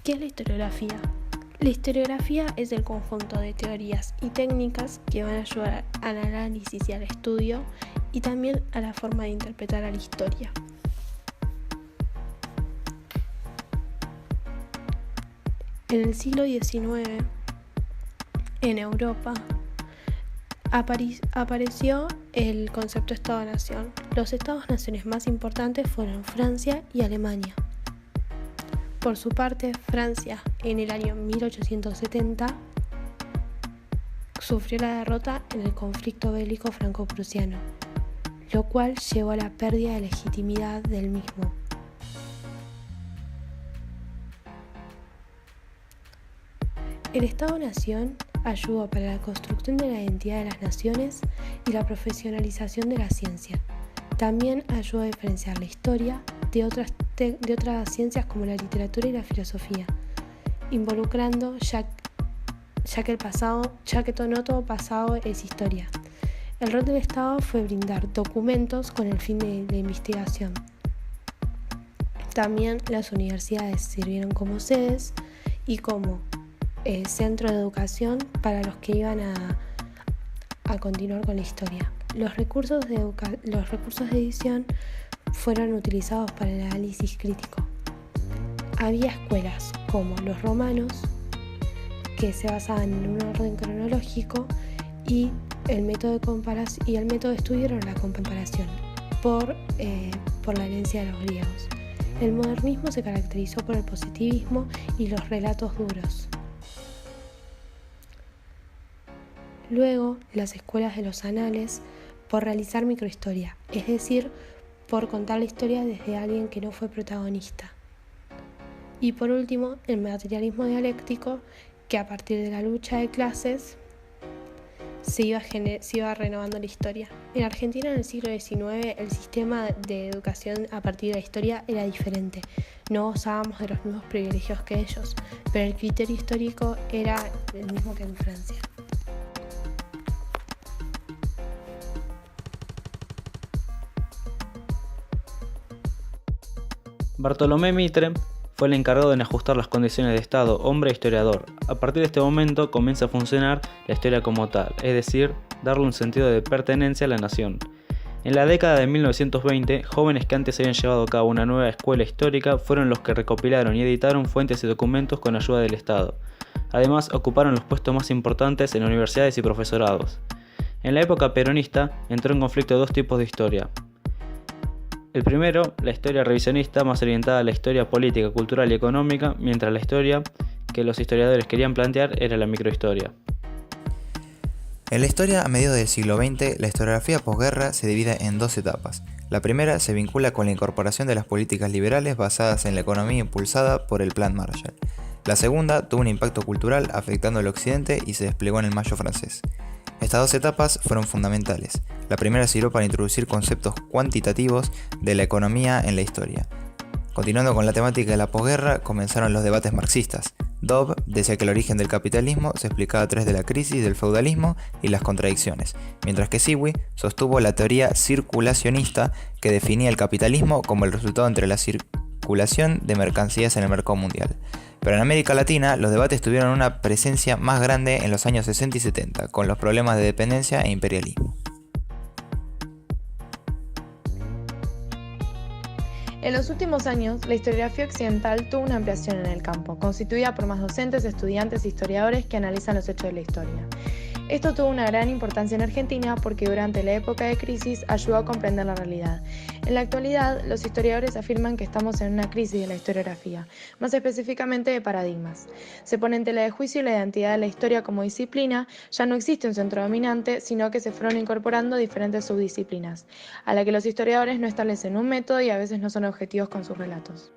¿Qué es la historiografía? La historiografía es el conjunto de teorías y técnicas que van a ayudar al análisis y al estudio y también a la forma de interpretar a la historia. En el siglo XIX, en Europa, apareció el concepto de Estado-Nación. Los Estados-Naciones más importantes fueron Francia y Alemania. Por su parte, Francia, en el año 1870, sufrió la derrota en el conflicto bélico franco-prusiano, lo cual llevó a la pérdida de legitimidad del mismo. El Estado-Nación ayudó para la construcción de la identidad de las naciones y la profesionalización de la ciencia. También ayudó a diferenciar la historia de otras ciencias como la literatura y la filosofía, involucrando ya que no todo pasado es historia. El rol del Estado fue brindar documentos con el fin de la investigación. También las universidades sirvieron como sedes y como centro de educación para los que iban a continuar con la historia. Los recursos de edición fueron utilizados para el análisis crítico. Había escuelas como los romanos, que se basaban en un orden cronológico, y el método de estudio era la comparación por la herencia de los griegos. El modernismo se caracterizó por el positivismo y los relatos duros. Luego, las escuelas de los anales por realizar microhistoria, es decir, por contar la historia desde alguien que no fue protagonista. Y por último, el materialismo dialéctico, que a partir de la lucha de clases se iba renovando la historia. En Argentina, en el siglo XIX, el sistema de educación a partir de la historia era diferente. No gozábamos de los mismos privilegios que ellos, pero el criterio histórico era el mismo que en Francia. Bartolomé Mitre fue el encargado en ajustar las condiciones de Estado, hombre e historiador. A partir de este momento comienza a funcionar la historia como tal, es decir, darle un sentido de pertenencia a la nación. En la década de 1920, jóvenes que antes habían llevado a cabo una nueva escuela histórica fueron los que recopilaron y editaron fuentes y documentos con ayuda del Estado. Además, ocuparon los puestos más importantes en universidades y profesorados. En la época peronista entró en conflicto dos tipos de historia. El primero, la historia revisionista, más orientada a la historia política, cultural y económica, mientras la historia que los historiadores querían plantear era la microhistoria. En la historia a mediados del siglo XX, la historiografía posguerra se divide en dos etapas. La primera se vincula con la incorporación de las políticas liberales basadas en la economía impulsada por el Plan Marshall. La segunda tuvo un impacto cultural afectando al occidente y se desplegó en el Mayo francés. Estas dos etapas fueron fundamentales. La primera sirvió para introducir conceptos cuantitativos de la economía en la historia. Continuando con la temática de la posguerra, comenzaron los debates marxistas. Dobb decía que el origen del capitalismo se explicaba a través de la crisis del feudalismo y las contradicciones, mientras que Sewey sostuvo la teoría circulacionista que definía el capitalismo como el resultado entre la circulación de mercancías en el mercado mundial. Pero en América Latina los debates tuvieron una presencia más grande en los años 60 y 70, con los problemas de dependencia e imperialismo. En los últimos años, la historiografía occidental tuvo una ampliación en el campo, constituida por más docentes, estudiantes e historiadores que analizan los hechos de la historia. Esto tuvo una gran importancia en Argentina porque durante la época de crisis ayudó a comprender la realidad. En la actualidad, los historiadores afirman que estamos en una crisis de la historiografía, más específicamente de paradigmas. Se pone en tela de juicio la identidad de la historia como disciplina, ya no existe un centro dominante, sino que se fueron incorporando diferentes subdisciplinas, a la que los historiadores no establecen un método y a veces no son objetivos con sus relatos.